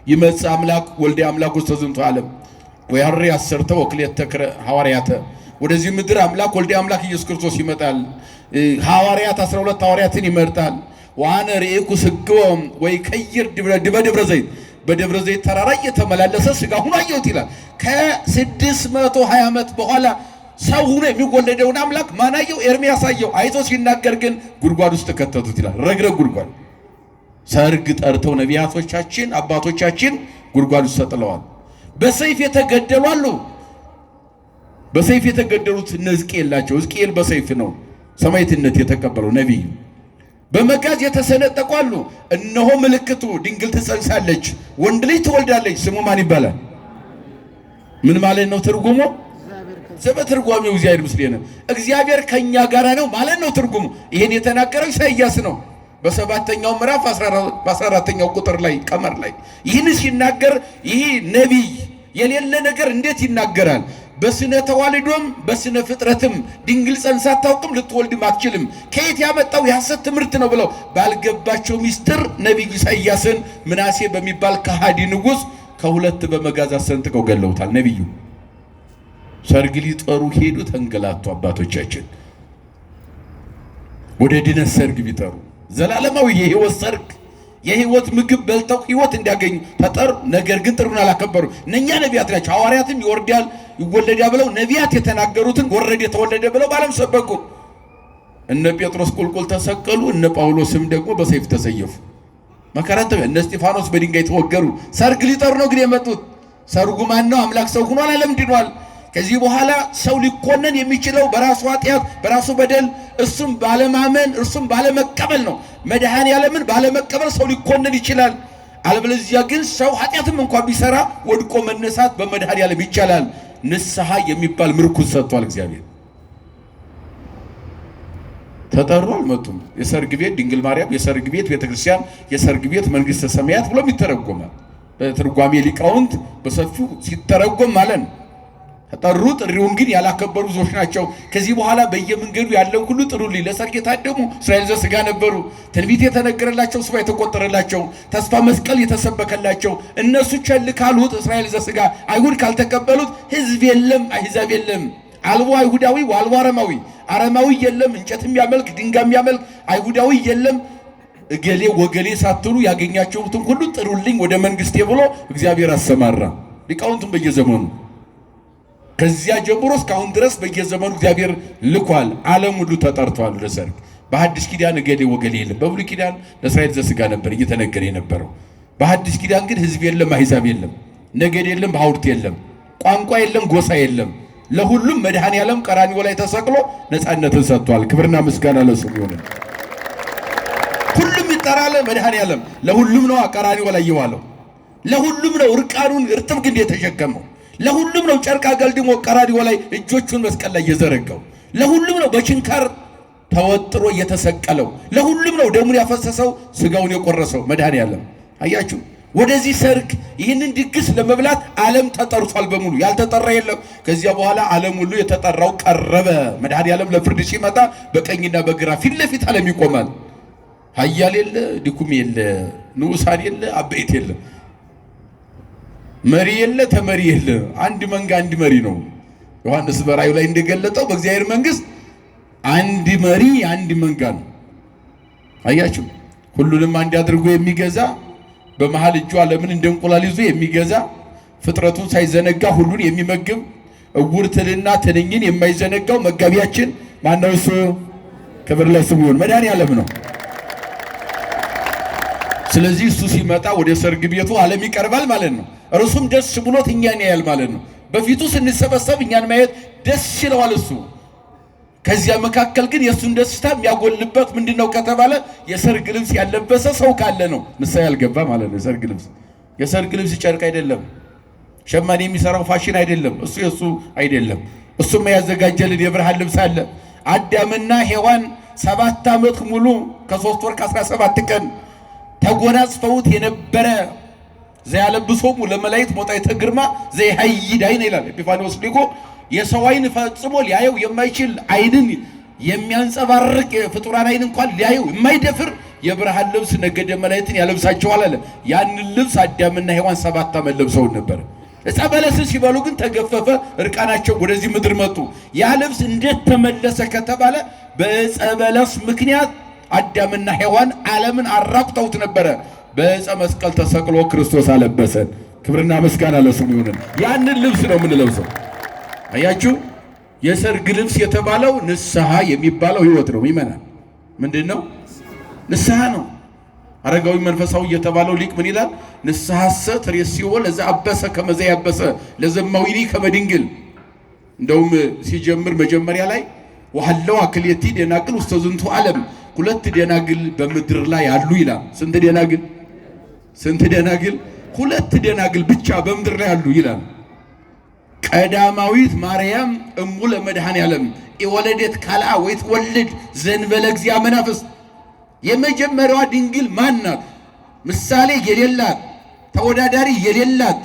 ይመጽእ አምላክ ወልደ አምላክ ውስተ ዝንቱ ዓለም ወያሪ አሰርተ ወክልኤተ ተክረ ሐዋርያተ። ወደዚህ ምድር አምላክ ወልደ አምላክ ኢየሱስ ክርስቶስ ይመጣል። ሐዋርያት 12 ሐዋርያትን ይመርጣል። ዋነ ርኤኩ ስግወም ወይ ከይር ደብረ ዘይት በደብረ ዘይት ተራራ እየተመላለሰ ሥጋ ሆኖ አየሁት ይላል። ከ620 ዓመት በኋላ ሰው ሆኖ የሚወለደውን አምላክ ማን አየው? ኤርምያስ አየው። አይቶ ሲናገር ግን ጉድጓድ ውስጥ ከተቱት ይላል። ረግረግ ጉድጓድ። ሰርግ ጠርተው ነቢያቶቻችን አባቶቻችን ጉድጓድ ውስጥ ተጥለዋል። በሰይፍ የተገደሉ አሉ። በሰይፍ የተገደሉት እነ ሕዝቅኤል ናቸው። ሕዝቅኤል በሰይፍ ነው ሰማዕትነት የተቀበለው ነቢይ። በመጋዝ የተሰነጠቁ አሉ። እነሆ ምልክቱ ድንግል ትጸንሳለች፣ ወንድ ልጅ ትወልዳለች፣ ስሙ ማን ይባላል? ምን ማለት ነው ትርጉሙ? ዘበትርጓሜው እግዚአብሔር ምስሌነ፣ እግዚአብሔር ከኛ ጋር ነው ማለት ነው ትርጉሙ። ይሄን የተናገረው ኢሳይያስ ነው በ7ኛው ምዕራፍ 14ኛው ቁጥር ላይ ቀመር ላይ ይህን ሲናገር ይህ ነቢይ የሌለ ነገር እንዴት ይናገራል? በስነ ተዋልዶም በስነ ፍጥረትም ድንግል ጸንሳ አታውቅም፣ ልትወልድም አትችልም፣ ከየት ያመጣው የሐሰት ትምህርት ነው ብለው ባልገባቸው ሚስጥር ነቢዩ ኢሳይያስን ምናሴ በሚባል ከሃዲ ንጉሥ ከሁለት በመጋዝ አሰንጥቀው ገለውታል። ነቢዩ ሰርግ ሊጠሩ ሄዱ፣ ተንገላቱ። አባቶቻችን ወደ ድነት ሰርግ ቢጠሩ ዘላለማዊ የሕይወት ሰርግ የሕይወት ምግብ በልተው ሕይወት እንዲያገኙ ተጠሩ። ነገር ግን ጥሩን አላከበሩ። እነኛ ነቢያት ናቸው። ሐዋርያትም ይወርዳል ይወለዳል ብለው ነቢያት የተናገሩትን ወረደ የተወለደ ብለው ባለም ሰበኩ። እነ ጴጥሮስ ቁልቁል ተሰቀሉ፣ እነ ጳውሎስም ደግሞ በሰይፍ ተሰየፉ። መከራተ እነ እስጢፋኖስ በድንጋይ ተወገሩ። ሰርግ ሊጠሩ ነው ግን የመጡት። ሰርጉ ማን ነው? አምላክ ሰው ሆኗል፣ ዓለም ድኗል። ከዚህ በኋላ ሰው ሊኮነን የሚችለው በራሱ ኃጢአት በራሱ በደል እሱም ባለማመን እርሱም ባለመቀበል ነው። መድኃኔ ዓለምን ባለመቀበል ሰው ሊኮነን ይችላል። አለበለዚያ ግን ሰው ኃጢአትም እንኳን ቢሰራ ወድቆ መነሳት በመድኃኔ ዓለም ይቻላል። ንስሐ የሚባል ምርኩዝ ሰጥቷል እግዚአብሔር። ተጠሩ፣ አልመጡም። የሰርግ ቤት ድንግል ማርያም፣ የሰርግ ቤት ቤተክርስቲያን፣ የሰርግ ቤት መንግሥተ ሰማያት ብሎም ይተረጎማል። በትርጓሜ ሊቃውንት በሰፊው ሲተረጎም ማለት ነው። ተጠሩ፣ ጥሪውን ግን ያላከበሩ ብዙዎች ናቸው። ከዚህ በኋላ በየመንገዱ ያለው ሁሉ ጥሩልኝ። ለሰርግ የታደሙ እስራኤል ዘሥጋ ነበሩ። ትንቢት የተነገረላቸው፣ ስባ የተቆጠረላቸው፣ ተስፋ መስቀል የተሰበከላቸው እነሱ ቸል ካሉት እስራኤል ዘሥጋ አይሁድ ካልተቀበሉት ሕዝብ የለም አሕዛብ የለም። አልቦ አይሁዳዊ ወአልቦ አረማዊ፣ አረማዊ የለም እንጨት የሚያመልክ ድንጋይ የሚያመልክ፣ አይሁዳዊ የለም። እገሌ ወገሌ ሳትሉ ያገኛቸውትን ሁሉ ጥሩልኝ ወደ መንግስቴ ብሎ እግዚአብሔር አሰማራ። ሊቃውንቱም በየዘመኑ ከዚያ ጀምሮ እስካሁን ድረስ በየዘመኑ እግዚአብሔር ልኳል። ዓለም ሁሉ ተጠርቷል ለሰርግ። በሐዲስ ኪዳን እገሌ ወገሌ የለም። በብሉይ ኪዳን ለእስራኤል ዘሥጋ ነበር እየተነገረ የነበረው። በሐዲስ ኪዳን ግን ሕዝብ የለም አሕዛብ የለም፣ ነገድ የለም፣ ሐውርት የለም፣ ቋንቋ የለም፣ ጎሳ የለም። ለሁሉም መድኃኔ ዓለም ቀራንዮ ላይ ተሰቅሎ ነፃነትን ሰጥቷል። ክብርና ምስጋና ለስሙ ይሁን። ሁሉም ይጠራል መድኃኔ ዓለም። ለሁሉም ነው ቀራንዮ ላይ የዋለው። ለሁሉም ነው እርቃኑን እርጥብ ግንድ የተሸከመው። ለሁሉም ነው ጨርቅ አገልድሞ ቀራንዮ ላይ እጆቹን መስቀል ላይ የዘረጋው። ለሁሉም ነው በችንካር ተወጥሮ የተሰቀለው። ለሁሉም ነው ደሙን ያፈሰሰው፣ ስጋውን የቆረሰው መድኃኔ ዓለም። አያችሁ፣ ወደዚህ ሰርግ ይህንን ድግስ ለመብላት ዓለም ተጠርቷል በሙሉ። ያልተጠራ የለም። ከዚያ በኋላ ዓለም ሁሉ የተጠራው ቀረበ። መድኃኔዓለም ለፍርድ ሲመጣ በቀኝና በግራ ፊት ለፊት ዓለም ይቆማል። ኃያል የለ፣ ድኩም የለ፣ ንዑሳን የለ፣ አበይት የለ፣ መሪ የለ፣ ተመሪ የለ። አንድ መንጋ አንድ መሪ ነው። ዮሐንስ በራእዩ ላይ እንደገለጠው በእግዚአብሔር መንግስት አንድ መሪ አንድ መንጋ ነው። አያችሁ፣ ሁሉንም አንድ አድርጎ የሚገዛ በመሃል እጁ ዓለምን እንደ እንቁላል ይዞ የሚገዛ ፍጥረቱን ሳይዘነጋ ሁሉን የሚመግብ እውር ትልና ትንኝን የማይዘነጋው መጋቢያችን ማነው? እሱ ክብር ለስሙ ይሁን፣ መድኃኔዓለም ነው። ስለዚህ እሱ ሲመጣ ወደ ሰርግ ቤቱ ዓለም ይቀርባል ማለት ነው። እርሱም ደስ ብሎት እኛን ያያል ማለት ነው። በፊቱ ስንሰበሰብ እኛን ማየት ደስ ይለዋል እሱ። ከዚያ መካከል ግን የእሱን ደስታ የሚያጎልበት ምንድነው ከተባለ የሰርግ ልብስ ያለበሰ ሰው ካለ ነው። ንስሐ ያልገባ ማለት ነው። የሰርግ ልብስ ጨርቅ አይደለም፣ ሸማኔ የሚሰራው ፋሽን አይደለም፣ እሱ የሱ አይደለም። እሱም ያዘጋጀልን የብርሃን ልብስ አለ። አዳምና ሔዋን 7 ዓመት ሙሉ ከ3 ወር ከ17 ቀን ተጎናጽፈውት የነበረ ዘያለብሶሙ ለመላእክት ሞጣይተ ግርማ ዘይሃይድ አይን ይላል ኤጲፋንዮስ ሊቁ። የሰው አይን ፈጽሞ ሊያየው የማይችል አይንን የሚያንጸባርቅ ፍጡራን አይን እንኳን ሊያየው የማይደፍር የብርሃን ልብስ ነገደ መላእክትን ያለብሳቸዋል አለ። ያንን ልብስ አዳምና ሔዋን 7 ዓመት ለብሰው ነበር። ዕፀ በለስን ሲበሉ ግን ተገፈፈ፣ እርቃናቸው ወደዚህ ምድር መጡ። ያ ልብስ እንዴት ተመለሰ ከተባለ በዕፀ በለስ ምክንያት አዳምና ሔዋን ዓለምን አራቁተውት ነበረ። በዕፀ መስቀል ተሰቅሎ ክርስቶስ አለበሰን። ክብርና ምስጋና ለስሙ ይሁን። ያንን ልብስ ነው የምንለብሰው። አያችሁ፣ የሰርግ ልብስ የተባለው ንስሐ የሚባለው ህይወት ነው። ይመናል ምንድነው? ንስሐ ነው። አረጋዊ መንፈሳዊ የተባለው ሊቅ ምን ይላል? ንስሐሰ ትሬሲዮ ለዛ አበሰ ከመዛ ያበሰ ለዘማዊኒ ከመድንግል። እንደውም ሲጀምር መጀመሪያ ላይ ወሐለው አክልየቲ ደናግል ውስተ ዝንቱ ዓለም፣ 2 ደናግል በምድር ላይ አሉ ይላል። ስንት ደናግል? 2 ደናግል ብቻ በምድር ላይ አሉ ይላል። ቀዳማዊት ማርያም እሙ ለመድኃኔዓለም የወለደት ካልአ ወይትወልድ ዘንበለ እግዚአ መናፍስት። የመጀመሪያዋ ድንግል ማናት? ምሳሌ የሌላት ተወዳዳሪ የሌላት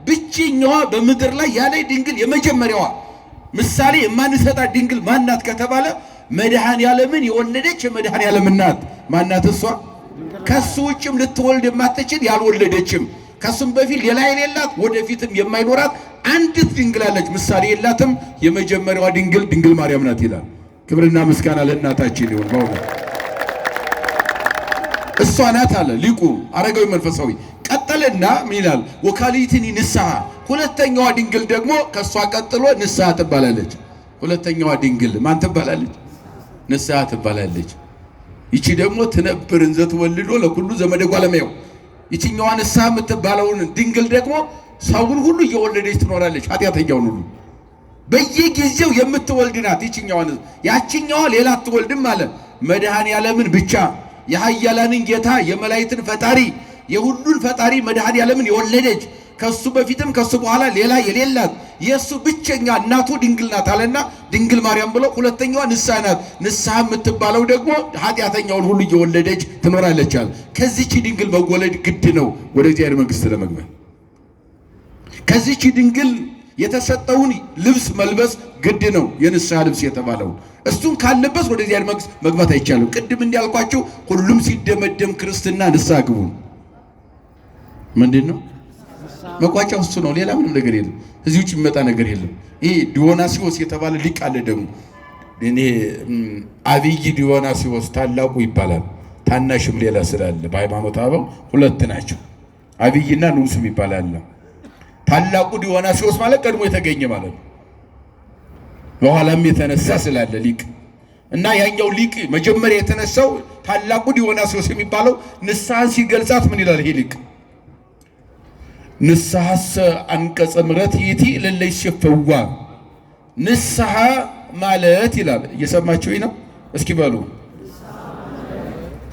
ብቸኛዋ በምድር ላይ ያለ ድንግል የመጀመሪያዋ ምሳሌ የማንሰጣት ድንግል ማናት ከተባለ መድኃኔዓለምን የወለደች የመድኃኔዓለም እናት ማናት? እሷ ከሱ ውጭም ልትወልድ የማትችል ያልወለደችም ከሱም በፊት ሌላ የሌላት ወደፊትም የማይኖራት አንዲት ድንግል አለች። ምሳሌ የላትም። የመጀመሪያዋ ድንግል ማርያም ናት ይላል። ክብርና ምስጋና ለእናታችን ይሁን። በእውነት እሷ ናት አለ ሊቁ አረጋዊ መንፈሳዊ። ቀጠለና ምን ይላል? ወካሊትኒ ንስሐ፣ ሁለተኛዋ ድንግል ደግሞ ከሷ ቀጥሎ ንስሐ ትባላለች። ሁለተኛዋ ድንግል ማን ትባላለች? ንስሐ ትባላለች። ይቺ ደግሞ ትነብር እንዘ ትወልዶ ለኩሉ ዘመደ ጓለማያው። ይቺኛዋ ንስሐ የምትባለውን ድንግል ደግሞ ሰውን ሁሉ እየወለደች ትኖራለች። ኃጢአተኛውን ሁሉ በየጊዜው የምትወልድ ናት ይቺኛዋ። ያቺኛዋ ሌላ አትወልድም አለ። መድኃኔዓለምን ብቻ የኃያላንን ጌታ የመላእክትን ፈጣሪ የሁሉን ፈጣሪ መድኃኔዓለምን የወለደች ከሱ በፊትም ከሱ በኋላ ሌላ የሌላት የሱ ብቸኛ እናቱ ድንግል ናት አለና ድንግል ማርያም ብሎ ሁለተኛዋ ንስሐ ናት። ንስሐ የምትባለው ደግሞ ኃጢአተኛውን ሁሉ እየወለደች ትኖራለች አለ። ከዚህች ድንግል መወለድ ግድ ነው ወደ እግዚአብሔር መንግሥት ለመግባት። ከዚህች ድንግል የተሰጠውን ልብስ መልበስ ግድ ነው፣ የንስሐ ልብስ የተባለው። እሱን ካለበስ ወደ እግዚአብሔር መንግሥት መግባት አይቻልም። ቅድም እንዲያልኳቸው ሁሉም ሲደመደም ክርስትና ንስሐ ግቡ ምንድን ነው መቋጫው እሱ ነው። ሌላ ምንም ነገር የለም። እዚህ ውጭ የሚመጣ ነገር የለም። ይሄ ዲዮናስዮስ የተባለ ሊቅ አለ ደግሞ እኔ አብይ ዲዮናስዮስ ታላቁ ይባላል። ታናሽም ሌላ ስላለ በሃይማኖት አበው 2 ናቸው። አብይና ንዑስም ይባላል። ታላቁ ዲዮናስዮስ ማለት ቀድሞ የተገኘ ማለት ነው። በኋላም የተነሳ ስላለ ሊቅ እና ያኛው ሊቅ መጀመሪያ የተነሳው ታላቁ ዲዮናስዮስ የሚባለው ንስሐን ሲገልጻት ምን ይላል ይሄ ሊቅ? ንስሐሰ አንቀጸ ምሕረት ይእቲ ለለይ ሲፈዋ። ንስሐ ማለት ይላል። እየሰማችሁኝ ነው? እስኪ በሉ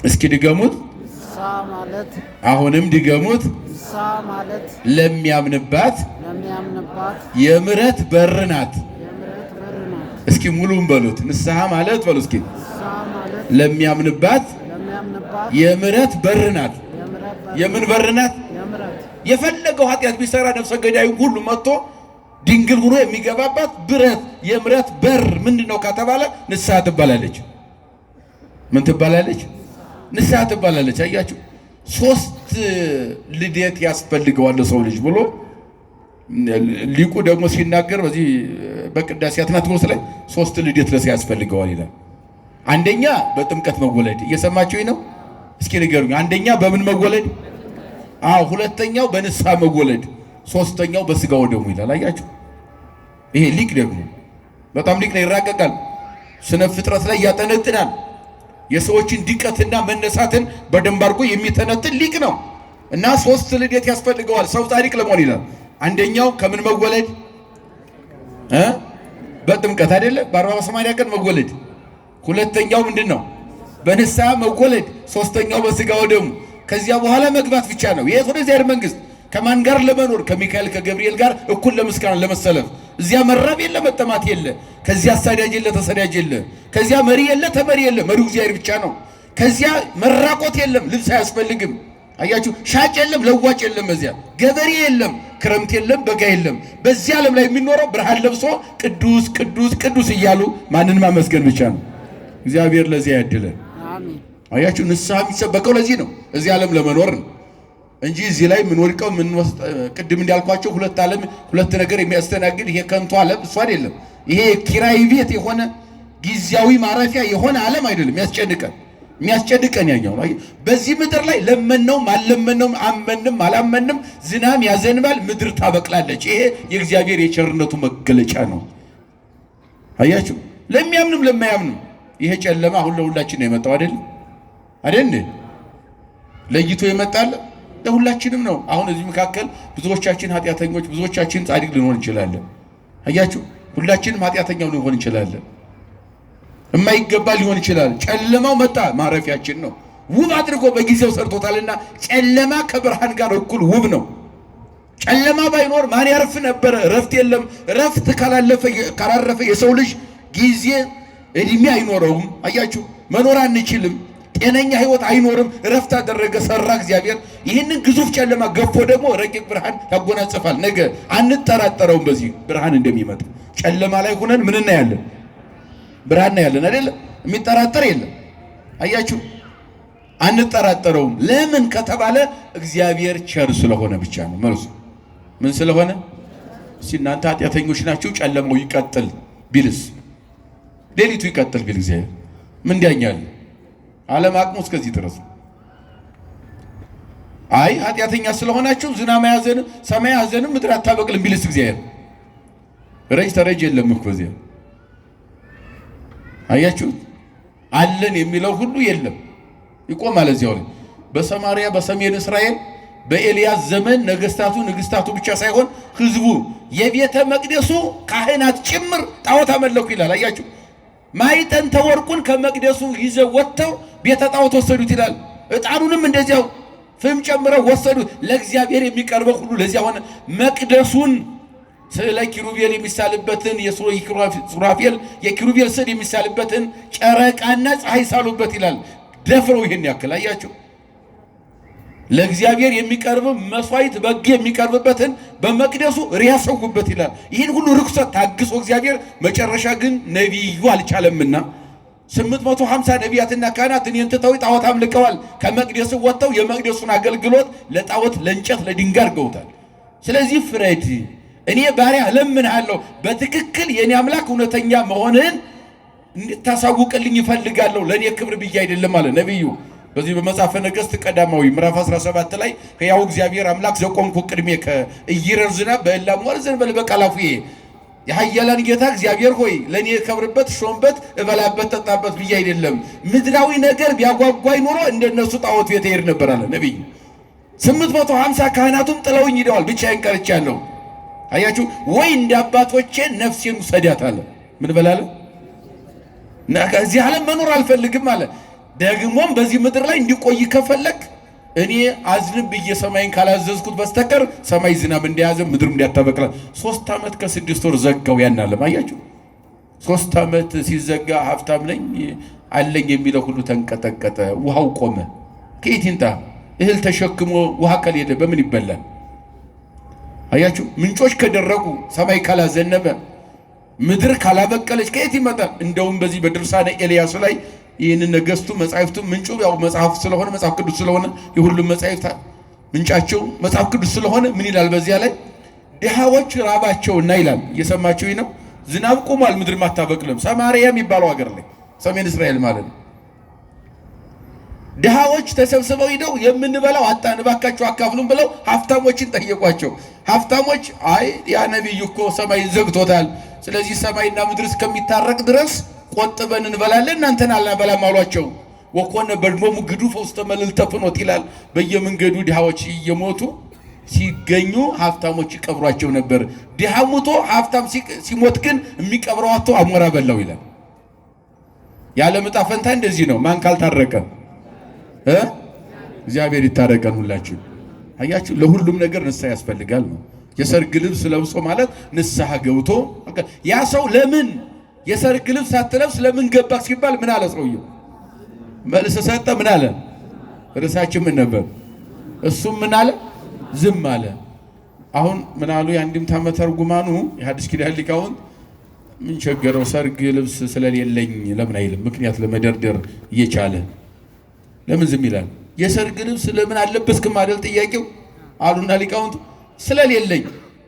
እስኪ ድገሙት። አሁንም ድገሙት። ለሚያምንባት የምሕረት በር ናት። እስኪ ሙሉም በሉት። ንስሐ ማለት በሉ እስኪ ለሚያምንባት የምሕረት በር ናት። የምን በር ናት? የፈለገው ኃጢአት ቢሰራ ነፍሰ ገዳዩ ሁሉ መጥቶ ድንግል ሆኖ የሚገባባት ብረት የምሕረት በር ምንድነው ከተባለ ንስሐ ትባላለች። ምን ትባላለች? ንስሐ ትባላለች። አያችሁ፣ 3 ልደት ያስፈልገዋል ሰው ልጅ ብሎ ሊቁ ደግሞ ሲናገር በዚህ በቅዳሴ አትናቴዎስ ላይ 3 ልደት ለሰው ያስፈልገዋል ይላል። አንደኛ በጥምቀት መወለድ። እየሰማችሁኝ ነው? እስኪ ንገሩኝ። አንደኛ በምን መወለድ? አዎ። ሁለተኛው በንስሐ መወለድ፣ ሶስተኛው በስጋው ደግሞ ይላል። አያችሁ፣ ይሄ ሊቅ ደግሞ በጣም ሊቅ ነው። ይራቀቃል፣ ስነ ፍጥረት ላይ ያጠነጥናል። የሰዎችን ድቀትና መነሳትን በደንብ አድርጎ የሚተነትን ሊቅ ነው። እና 3 ልደት ያስፈልገዋል ሰው ጻድቅ ለመሆን ይላል። አንደኛው ከምን መወለድ? በጥምቀት አይደለ? በ40-80 ቀን መወለድ። ሁለተኛው ምንድነው? በንስሐ መወለድ። ሶስተኛው በስጋው ደግሞ። ከዚያ በኋላ መግባት ብቻ ነው። ይሄ ወደ እግዚአብሔር መንግስት ከማን ጋር ለመኖር? ከሚካኤል ከገብርኤል ጋር እኩል ለምስጋና ለመሰለፍ። እዚያ መራብ የለ መጠማት የለ። ከዚያ አሳዳጅ የለ ተሰዳጅ የለ። ከዚያ መሪ የለ ተመሪ የለ። መሪው እግዚአብሔር ብቻ ነው። ከዚያ መራቆት የለም፣ ልብስ አያስፈልግም። አያችሁ፣ ሻጭ የለም፣ ለዋጭ የለም። እዚያ ገበሬ የለም፣ ክረምት የለም፣ በጋ የለም። በዚህ ዓለም ላይ የሚኖረው ብርሃን ለብሶ ቅዱስ ቅዱስ ቅዱስ እያሉ ማንን ማመስገን ብቻ ነው። እግዚአብሔር ለዚያ ያድለን። አያችሁ፣ ንስሐ የሚሰበከው ለዚህ ነው፣ እዚህ ዓለም ለመኖር ነው እንጂ እዚህ ላይ ምን ወድቀው ምን ቅድም እንዳልኳቸው ሁለት ነገር የሚያስተናግድ ይሄ ከንቱ ዓለም እሱ አይደለም። ይሄ ኪራይ ቤት የሆነ ጊዜያዊ ማረፊያ የሆነ ዓለም አይደለም። የሚያስጨንቀን ያኛው ነው። በዚህ ምድር ላይ ለመነውም አልለመነውም አመንም አላመንም ዝናም ያዘንባል፣ ምድር ታበቅላለች። ይሄ የእግዚአብሔር የቸርነቱ መገለጫ ነው። አያችሁ፣ ለሚያምንም ለማያምንም ይሄ ጨለማ አሁን ለሁላችን ነው የመጣው አይደል? ለይቶ ይመጣል ለሁላችንም ነው። አሁን እዚህ መካከል ብዙዎቻችን ኃጢአተኞች፣ ብዙዎቻችን ጻድቅ ልንሆን እንችላለን። አያችሁ፣ ሁላችንም ኃጢአተኛው ልንሆን እንችላለን። የማይገባ ሊሆን ይችላል። ጨለማው መጣ፣ ማረፊያችን ነው። ውብ አድርጎ በጊዜው ሰርቶታልና ጨለማ ከብርሃን ጋር እኩል ውብ ነው። ጨለማ ባይኖር ማን ያርፍ ነበረ? ረፍት የለም። ረፍት ካላረፈ የሰው ልጅ ጊዜ እድሜ አይኖረውም። አያችሁ፣ መኖር አንችልም። ጤነኛ ህይወት አይኖርም። ረፍት አደረገ፣ ሰራ እግዚአብሔር። ይህንን ግዙፍ ጨለማ ገፎ ደግሞ ረቂቅ ብርሃን ያጎናጽፋል። ነገ አንጠራጠረውም በዚህ ብርሃን እንደሚመጣ። ጨለማ ላይ ሆነን ምን እናያለን? ብርሃን እናያለን አይደል? የሚጠራጠር የለም። አያችሁ፣ አንጠራጠረውም። ለምን ከተባለ እግዚአብሔር ቸር ስለሆነ ብቻ ነው መልሱ። ምን ስለሆነ? እስኪ እናንተ ኃጢአተኞች ናችሁ፣ ጨለማው ይቀጥል ቢልስ? ሌሊቱ ይቀጥል ቢል እግዚአብሔር ምን እንዲያኛል? ዓለም አቅሙ እስከዚህ ድረስ። አይ ኃጢአተኛ ስለሆናችሁ ዝናብ ያዘንም ሰማይ ያዘንም ምድር አታበቅልም ቢልስ እግዚአብሔር? ረጅ ተረጅ የለም እኮ እዚያ። አያችሁት? አለን የሚለው ሁሉ የለም፣ ይቆማል እዚያው ላይ። በሰማርያ በሰሜን እስራኤል በኤልያስ ዘመን ንግስታቱ ብቻ ሳይሆን ህዝቡ የቤተ መቅደሱ ካህናት ጭምር ጣዖት አመለኩ ይላል። አያችሁ፣ ማዕጠንተ ወርቁን ከመቅደሱ ይዘው ወጥተው ቤተ ጣዖት ወሰዱት ይላል። ዕጣኑንም እንደዚያው ፍም ጨምረው ወሰዱት። ለእግዚአብሔር የሚቀርበው ሁሉ ለዚያ ሆነ። መቅደሱን ስለ ኪሩቤል የሚሳልበትን የሱራፌል የኪሩቤል ስዕል የሚሳልበትን ጨረቃና ፀሐይ ሳሉበት ይላል። ደፍረው ይሄን ያክል አያችሁ። ለእግዚአብሔር የሚቀርብ መስዋዕት በግ የሚቀርብበትን በመቅደሱ ሪያ ሰውበት ይላል። ይህን ሁሉ ርኩሰት ታግሶ እግዚአብሔር መጨረሻ ግን ነቢዩ አልቻለምና 850 ነቢያትና ካህናት እኔን ትተው ጣዖት አምልከዋል። ከመቅደሱ ወጥተው የመቅደሱን አገልግሎት ለጣዖት ለእንጨት ለድንጋይ አድርገውታል። ስለዚህ ፍረድ፣ እኔ ባሪያ እለምንሃለሁ፣ በትክክል የኔ አምላክ እውነተኛ መሆንህን እንድታሳውቅልኝ ይፈልጋለሁ። ለእኔ ክብር ብዬ አይደለም አለ ነቢዩ። በዚህ በመጽሐፈ ነገሥት ቀዳማዊ ምዕራፍ 17 ላይ ሕያው እግዚአብሔር አምላክ ዘቆምኩ ቅድሜከ ኢይረር ዝናብ በእላሙ ወዘንበል በቃላፉዬ፣ የኃያላን ጌታ እግዚአብሔር ሆይ ለእኔ የከብርበት ሾምበት እበላበት ጠጣበት ብዬ አይደለም። ምድራዊ ነገር ቢያጓጓይ ኖሮ እንደነሱ ጣዖት ቤት እሄድ ነበር አለ ነቢዩ። 850 ካህናቱም ጥለውኝ ሂደዋል፣ ብቻዬን ቀርቻለሁ። አያችሁ፣ ወይ እንደ አባቶቼ ነፍሴን ውሰዳት አለ። ምን በላለ? እዚህ ዓለም መኖር አልፈልግም አለ። ደግሞም በዚህ ምድር ላይ እንዲቆይ ከፈለክ እኔ አዝንም ብዬ ሰማይን ካላዘዝኩት በስተቀር ሰማይ ዝናብ እንደያዘ ምድር እንዲያታበቅላ 3 ዓመት ከ6 ወር ዘጋው ያን ዓለም። አያችሁ፣ 3 ዓመት ሲዘጋ ሀብታም ነኝ አለኝ የሚለው ሁሉ ተንቀጠቀጠ። ውሃው ቆመ። ከየት ይምጣ? እህል ተሸክሞ ውሃ ከሌለ በምን ይበላል? አያችሁ ምንጮች ከደረቁ ሰማይ ካላዘነበ ምድር ካላበቀለች ከየት ይመጣል? እንደውም በዚህ በድርሳነ ኤልያስ ላይ ይህንን ነገስቱ መጻሕፍቱ ምንጩ ያው መጽሐፍ ስለሆነ መጽሐፍ ቅዱስ ስለሆነ የሁሉም መጻሕፍት ምንጫቸው መጽሐፍ ቅዱስ ስለሆነ ምን ይላል? በዚያ ላይ ድሃዎች ራባቸውና ይላል። እየሰማችሁ ነው። ዝናብ ቆሟል፣ ምድር ማታበቅልም። ሰማርያ የሚባለው ሀገር ላይ ሰሜን እስራኤል ማለት ነው። ድሃዎች ተሰብስበው ሄደው የምንበላው አጣን እባካችሁ አካፍሉን ብለው ሀብታሞችን ጠየቋቸው። ሀብታሞች አይ ያ ነቢይ እኮ ሰማይ ዘግቶታል፣ ስለዚህ ሰማይና ምድር እስከሚታረቅ ድረስ ቆጥበን እንበላለን እናንተን አልበላም አሏቸው። ወኮነ በድሞሙ ግዱፈ ውስተ መልዕልተ ፍኖት ይላል። በየመንገዱ ድሃዎች እየሞቱ ሲገኙ ሀብታሞች ይቀብሯቸው ነበር። ድሃ ሞቶ ሀብታም ሲሞት ግን የሚቀብረው አጥቶ አሞራ በላው ይላል። የዓለም ዕጣ ፈንታ እንደዚህ ነው። ማን ካልታረቀ እግዚአብሔር ይታረቀን ሁላችን። አያችሁ ለሁሉም ነገር ንስሐ ያስፈልጋል ነው። የሰርግ ልብስ ለብሶ ማለት ንስሐ ገብቶ ያ ሰው ለምን የሰርግ ልብስ ሳትለብስ ለምን ገባክ ሲባል ምን አለ ሰውየው? መልስ ሰጠ። ምን አለ? ርዕሳችን ምን ነበር? እሱም ምን አለ? ዝም አለ። አሁን ምን አሉ የአንድምታ መተርጉማኑ የሐዲስ ኪዳን ሊቃውንት ምን ቸገረው ሰርግ ልብስ ስለሌለኝ ለምን አይልም? ምክንያት ለመደርደር እየቻለ ለምን ዝም ይላል? የሰርግ ልብስ ለምን አለበስክም አይደል ጥያቄው አሉና ሊቃውንቱ ስለሌለኝ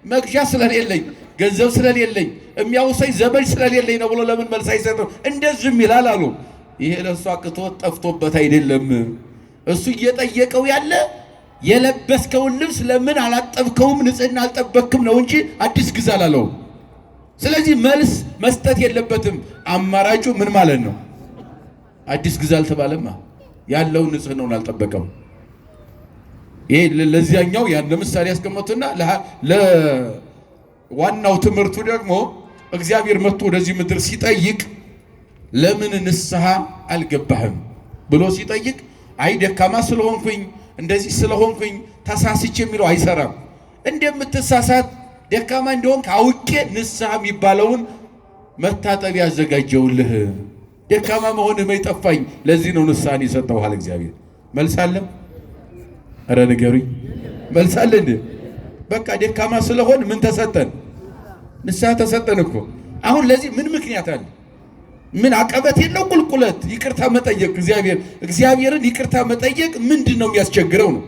መግዣ ስለሌለኝ ገንዘብ ስለሌለኝ የሚያውሰኝ ዘመድ ስለሌለኝ ነው ብሎ ለምን መልስ አይሰጥም? እንደዚህም ይላል አሉ። ይሄ ለእሱ አቅቶት ጠፍቶበት አይደለም። እሱ እየጠየቀው ያለ የለበስከውን ልብስ ለምን አላጠብከውም ንጽህና አልጠበክም ነው እንጂ አዲስ ግዛ አላለውም። ስለዚህ መልስ መስጠት የለበትም። አማራጩ ምን ማለት ነው? አዲስ ግዛ አልተባለማ ያለውን ንጽህናውን አልጠበቀም። ይሄ ለዚያኛው ያን ለምሳሌ ያስቀመጡና ለዋናው ትምህርቱ ደግሞ እግዚአብሔር መጥቶ ወደዚህ ምድር ሲጠይቅ ለምን ንስሐ አልገባህም ብሎ ሲጠይቅ አይ ደካማ ስለሆንኩኝ እንደዚህ ስለሆንኩኝ ተሳስቼ የሚለው አይሰራም። እንደምትሳሳት ደካማ እንደሆንክ አውቄ ንስሐ የሚባለውን መታጠቢያ ያዘጋጀውልህ ደካማ መሆንህ መይጠፋኝ ለዚህ ነው ንስሐን የሰጠው አለ እግዚአብሔር። መልስ አለ? ኧረ ንገሩኝ። መልስ አለ እንዴ? በቃ ደካማ ስለሆን ምን ተሰጠን? ንስሐ ተሰጠን እኮ። አሁን ለዚህ ምን ምክንያት አለ? ምን አቀበት የለው ቁልቁለት ይቅርታ መጠየቅ እግዚአብሔርን ይቅርታ መጠየቅ ምንድን ነው የሚያስቸግረው ነው?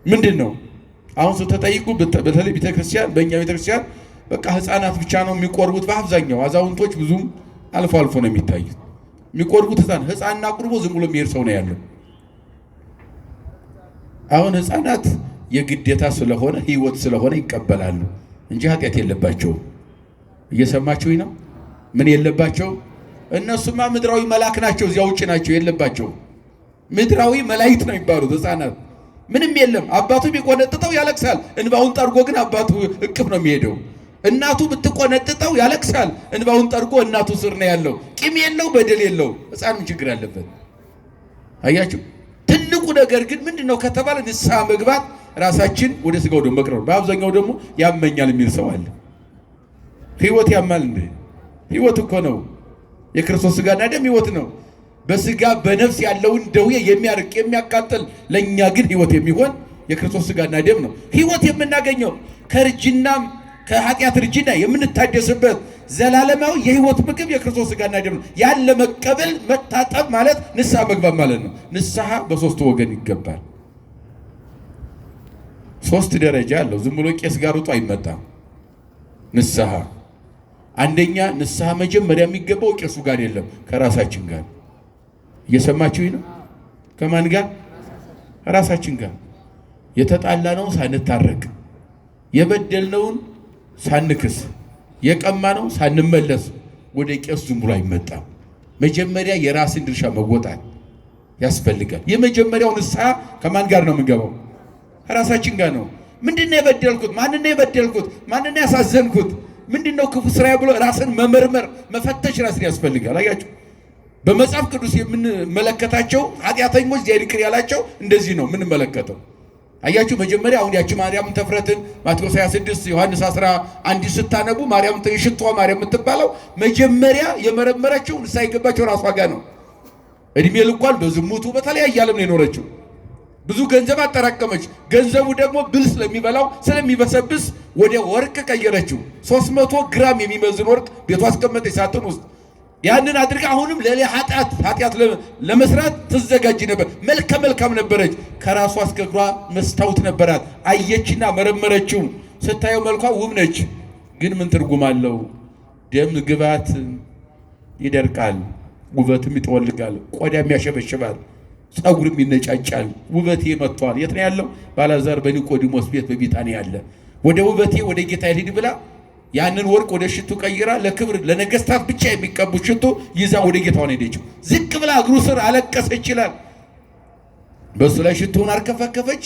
ምንድን ነው? አሁን ሰው ተጠይቁ በተለይ ቤተክርስቲያን በእኛ ቤተክርስቲያን በቃ ህፃናት ብቻ ነው የሚቆርቡት በአብዛኛው። አዛውንቶች ብዙም አልፎ አልፎ ነው የሚታዩት። የሚቆርቡት ህፃንና ቁርቦ ዝም ብሎ የሚሄድ ሰው ነው ያለው። አሁን ህፃናት የግዴታ ስለሆነ ህይወት ስለሆነ ይቀበላሉ እንጂ ኃጢአት የለባቸውም። እየሰማችሁኝ ነው? ምን የለባቸው? እነሱማ ምድራዊ መላክ ናቸው፣ እዚያ ውጭ ናቸው፣ የለባቸው። ምድራዊ መላእክት ነው የሚባሉት ህፃናት። ምንም የለም። አባቱ ቢቆነጥጠው ያለቅሳል፣ እንባውን ጠርጎ ግን አባቱ እቅፍ ነው የሚሄደው። እናቱ ብትቆነጥጠው ያለቅሳል፣ እንባውን ጠርጎ እናቱ ስር ነው ያለው። ቂም የለው በደል የለው። ህፃንም ችግር አለበት። አያችሁ። ትልቁ ነገር ግን ምንድነው ከተባለ ንስሐ መግባት፣ ራሳችን ወደ ስጋው ደም መቅረብ። በአብዛኛው ደግሞ ያመኛል የሚል ሰው አለ። ህይወት ያማል እንዴ? ህይወት እኮ ነው። የክርስቶስ ስጋና ደም ህይወት ነው። በስጋ በነፍስ ያለውን ደዌ የሚያርቅ የሚያቃጥል፣ ለኛ ግን ህይወት የሚሆን የክርስቶስ ስጋና ደም ነው። ህይወት የምናገኘው ከርጅናም ከኃጢአት ርጅና የምንታደስበት ዘላለማዊ የህይወት ምግብ የክርስቶስ ስጋና ደም ነው። ያን ለመቀበል መታጠብ ማለት ንስሐ መግባት ማለት ነው። ንስሐ በሶስት ወገን ይገባል። ሶስት ደረጃ አለው። ዝም ብሎ ቄስ ጋር ሩጦ አይመጣም ንስሐ። አንደኛ ንስሐ መጀመሪያ የሚገባው ቄሱ ጋር የለም፣ ከራሳችን ጋር። እየሰማችሁኝ ነው? ከማን ጋር? ራሳችን ጋር። የተጣላነውን ሳንታረቅ፣ የበደልነውን ሳንክስ፣ የቀማነው ሳንመለስ ወደ ቄስ ዝም ብሎ አይመጣም። መጀመሪያ የራስን ድርሻ መወጣት ያስፈልጋል። የመጀመሪያው ንስሐ ከማን ጋር ነው የምንገባው? ራሳችን ጋር ነው። ምንድነው የበደልኩት? ማንነው የበደልኩት? ማንነው ያሳዘንኩት? ምንድነው ክፉ ስራዬ ብሎ ራስን መመርመር መፈተሽ ራስን ያስፈልጋል። አያችሁ በመጽሐፍ ቅዱስ የምንመለከታቸው ኃጢአተኞች እግዚአብሔር ይቅር ያላቸው እንደዚህ ነው የምንመለከተው። አያችሁ መጀመሪያ አሁን ያቺ ማርያም ተፍረትን ማቴዎስ 26 ዮሐንስ 11 ስታነቡ ማርያም የሽቷ ማርያም የምትባለው መጀመሪያ የመረመረችው ንስሐ የገባቸው ራሷ ጋር ነው። እድሜ ልኳን በዝሙቱ በተለያየ ዓለም ነው የኖረችው። ብዙ ገንዘብ አጠራቀመች። ገንዘቡ ደግሞ ብል ስለሚበላው ስለሚበሰብስ ወደ ወርቅ ቀየረችው። 300 ግራም የሚመዝን ወርቅ ቤቷ አስቀመጠች ሳጥን ውስጥ። ያንን አድርጋ አሁንም ለሌላ ኃጢአት ለመስራት ትዘጋጅ ነበር። መልከ መልካም ነበረች። ከራሷ እስከ እግሯ መስታወት ነበራት። አየችና መረመረችው። ስታየው መልኳ ውብ ነች። ግን ምን ትርጉም አለው? ደም ግባት ይደርቃል፣ ውበትም ይጠወልጋል፣ ቆዳም ያሸበሽባል፣ ጸጉርም ይነጫጫል። ውበቴ መጥቷል። የት ነው ያለው? ባላዛር በኒቆዲሞስ ቤት በቢታንያ ያለ። ወደ ውበቴ ወደ ጌታ ልሂድ ብላ ያንን ወርቅ ወደ ሽቱ ቀይራ ለክብር ለነገስታት ብቻ የሚቀቡ ሽቱ ይዛ ወደ ጌታው ሄደችው። ዝቅ ብላ እግሩ ስር አለቀሰች ይላል። በሱ ላይ ሽቱን አርከፈከፈች።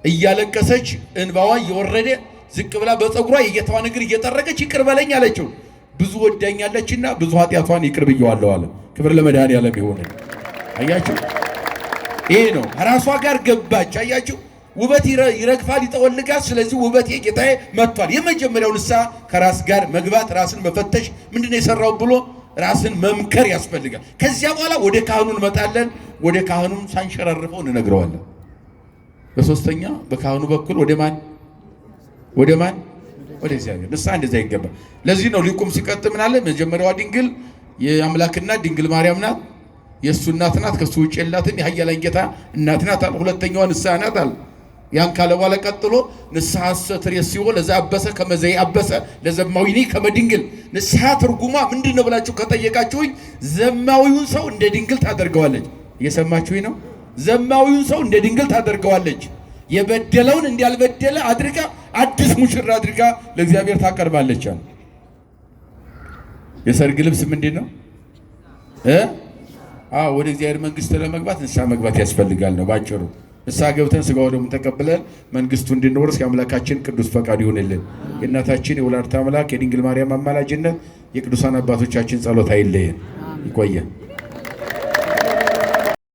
እያለቀሰች እንባዋ እየወረደ ዝቅ ብላ በፀጉሯ የጌታዋን እግር እየጠረገች ይቅር በለኝ አለችው። ብዙ ወዳኛለችና ብዙ ኃጢአቷን ይቅር ብየዋለሁ አለ። ክብር ለመድኃኔዓለም ይሁን። አያችሁ፣ ይሄ ነው። ራሷ ጋር ገባች። አያችሁ፣ ውበት ይረግፋል፣ ይጠወልጋል። ስለዚህ ውበቴ ጌታዬ መጥቷል። የመጀመሪያው ንስሐ ከራስ ጋር መግባት፣ ራስን መፈተሽ፣ ምንድነው የሰራው ብሎ ራስን መምከር ያስፈልጋል። ከዚያ በኋላ ወደ ካህኑ እንመጣለን። ወደ ካህኑም ሳንሸራርፈው እንነግረዋለን። በሶስተኛ በካህኑ በኩል ወደ ማን? ወደ እግዚአብሔር። ንስሐ እንደዛ ይገባል። ለዚህ ነው ሊቁም ሲቀጥ ምን አለ? መጀመሪያዋ ድንግል የአምላክ እናት ድንግል ማርያም ናት። የእሱ እናት ናት፣ ከሱ ውጭ የላትም። የኃያላን ጌታ እናት ናት አለ። ሁለተኛዋ ንስሐ ናት አለ። ያን ካለ በኋላ ቀጥሎ ንስሐ ትሬስዮ ለዛ አበሰ ከመዘይ አበሰ ለዘማዊኒ ከመድንግል። ንስሐ ትርጉሟ ምንድን ነው ብላችሁ ከጠየቃችሁኝ ዘማዊውን ሰው እንደ ድንግል ታደርገዋለች። እየሰማችሁኝ ነው? ዘማዊውን ሰው እንደ ድንግል ታደርገዋለች። የበደለውን እንዲያልበደለ አድርጋ አዲስ ሙሽራ አድርጋ ለእግዚአብሔር ታቀርባለች። የሰርግ ልብስ ምንድን ነው? ወደ እግዚአብሔር መንግስት ለመግባት ንስሐ መግባት ያስፈልጋል ነው ባጭሩ። ንስሐ ገብተን ሥጋ ወደሙን ተቀብለን መንግስቱ እንድንወርስ የአምላካችን ቅዱስ ፈቃድ ይሁንልን። የእናታችን የወላዲተ አምላክ የድንግል ማርያም አማላጅነት የቅዱሳን አባቶቻችን ጸሎት አይለየን። ይቆየን።